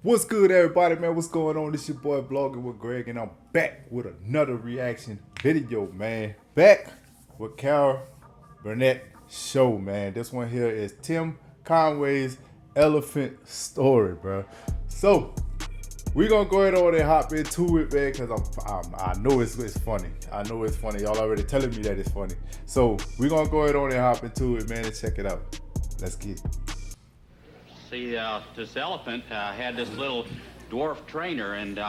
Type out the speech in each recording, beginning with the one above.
What's good, everybody, man? What's going on? This your boy Vlogging with Greg, and I'm back with another reaction video, man. Back with Carol Burnett show, man. This one here is Tim Conway's Elephant Story, bro. So we gonna go ahead on and hop into it, man, because I know it's funny. I know it's funny. Y'all already telling me that it's funny. So we gonna go ahead on and hop into it, man, and check it out. Let's get it. See, this elephant had this little dwarf trainer, and this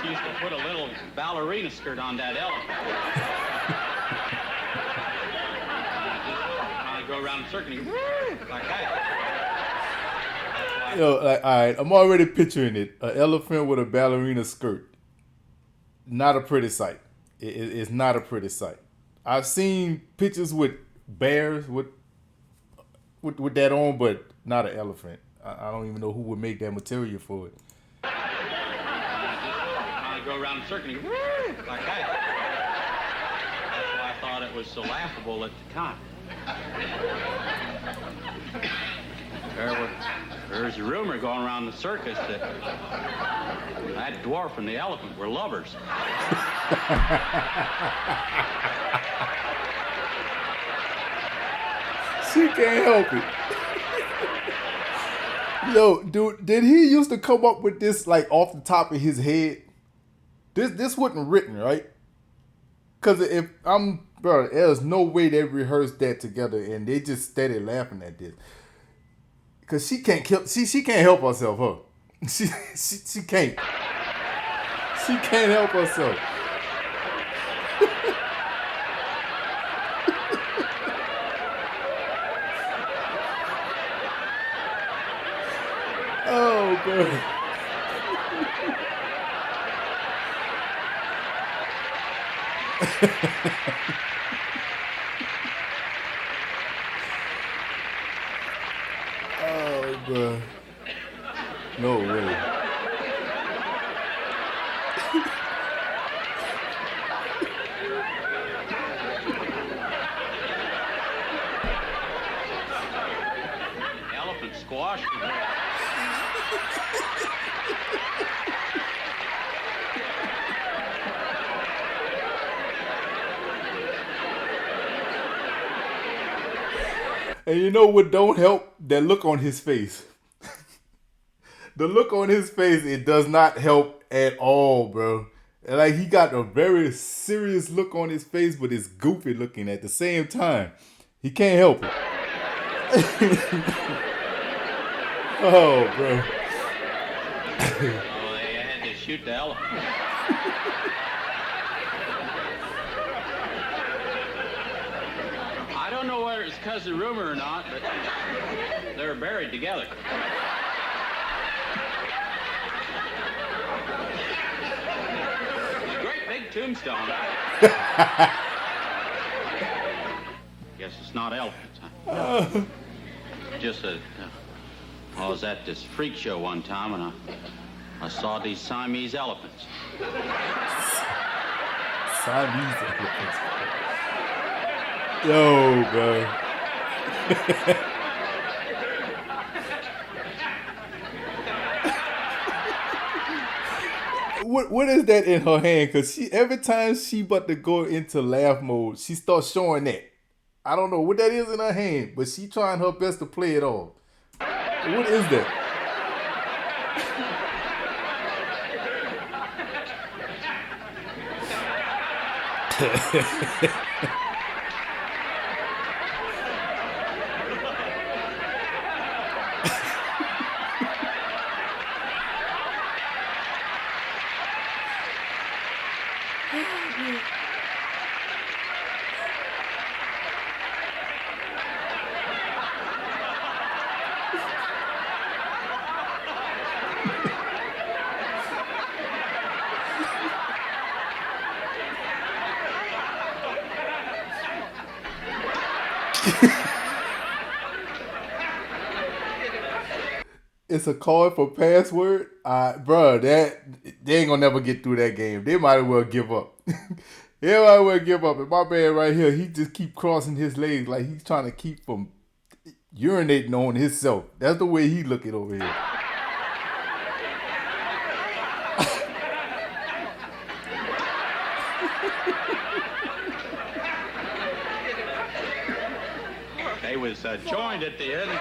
used to put a little ballerina skirt on that elephant. I go around the circle and go, like that. Yo, like, all right, I'm already picturing it. An elephant with a ballerina skirt. Not a pretty sight. It's not a pretty sight. I've seen pictures with bears with that on, but not an elephant. I don't even know who would make that material for it. I go around the circle and go, like that. That's why I thought it was so laughable at the time. There's a rumor going around the circus that that dwarf and the elephant were lovers. She can't help it. Yo, dude, did he used to come up with this like off the top of his head? This wasn't written, right? Cause if bro, there's no way they rehearsed that together and they just steady laughing at this. Cause she can't help herself, huh? She can't. She can't help herself. Oh, bro. Oh, bro. No way. Elephant squash. And you know what don't help? That look on his face. The look on his face, it does not help at all, bro. Like, he got a very serious look on his face, but it's goofy looking at the same time. He can't help it. Oh, bro. Oh, they had to shoot the elephant. I don't know whether it's because of rumor or not, but they're buried together. Great big tombstone. Guess it's not elephants, huh? Just I was at this freak show one time and I saw these Siamese elephants. Siamese elephants. Yo, bro. What is that in her hand? Cause every time she about to go into laugh mode, she starts showing that. I don't know what that is in her hand, but she trying her best to play it off. What is that? It's a card for password. Bro, that they ain't gonna never get through that game. They might as well give up. Everybody will give up. And my man right here, he just keep crossing his legs like he's trying to keep from urinating on himself. That's the way he looking over here. They was joined at the end.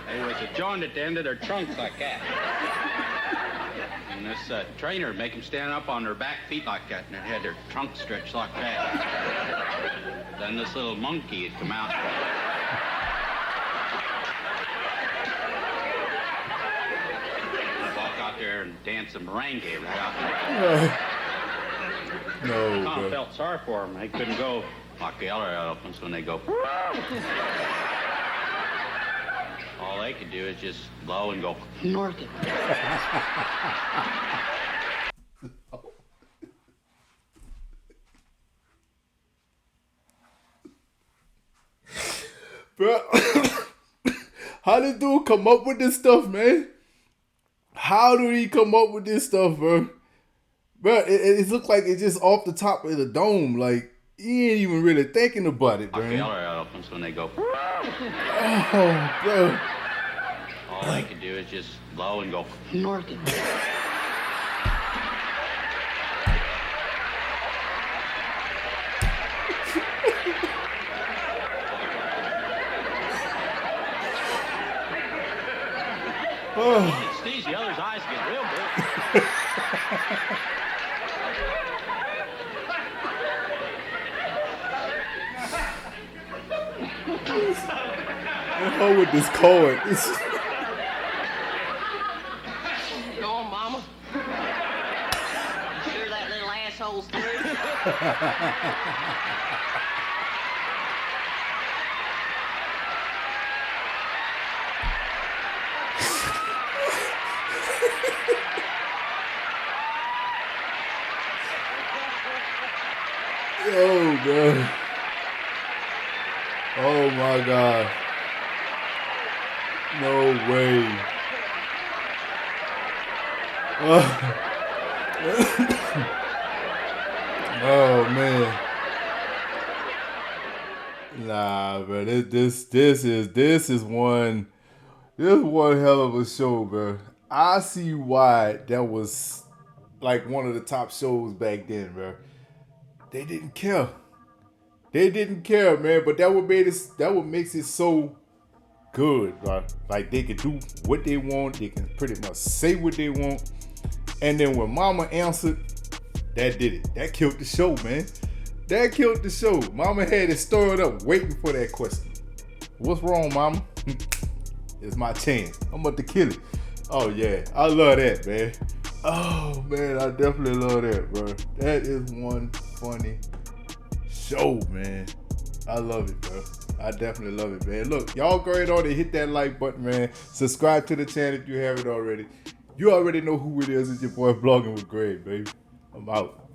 They was joined at the end of their trunks like that. And this trainer make them stand up on their back feet like that, and they had their trunk stretched like that. Then this little monkey had come out. Walk out there and dance a merengue right out there. No, I kind bro. of felt sorry for them. They couldn't go like the other elephants when they go. All they could do is just blow and go north. Bro, how did dude come up with this stuff, man? How do he come up with this stuff, bro? Bro, it looked like it's just off the top of the dome. Like, he ain't even really thinking about it, bro. Like the other elephants when they go. Oh, bro. All they could do is just blow and go north. Oh. Sneeze, the other's eyes get real big. Oh, with this cord. Go on, Mama. You sure that little asshole's through? Oh, bro. Oh, my God. No way. Oh, man. Nah, bro. This is one hell of a show, bro. I see why that was like one of the top shows back then, bro. They didn't care. They didn't care, man. But that what makes it so good, bro. Like they could do what they want. They can pretty much say what they want. And then when Mama answered, that did it. That killed the show, man. That killed the show. Mama had it stirred up, waiting for that question. What's wrong, Mama? It's my chance. I'm about to kill it. Oh yeah, I love that, man. Oh man, I definitely love that, bro. That is one funny show, man. I love it, bro. I definitely love it, man. Look, y'all go ahead on and hit that like button, man. Subscribe to the channel if you haven't already. You already know who it is. It's your boy Vlogging with Greg, baby. I'm out.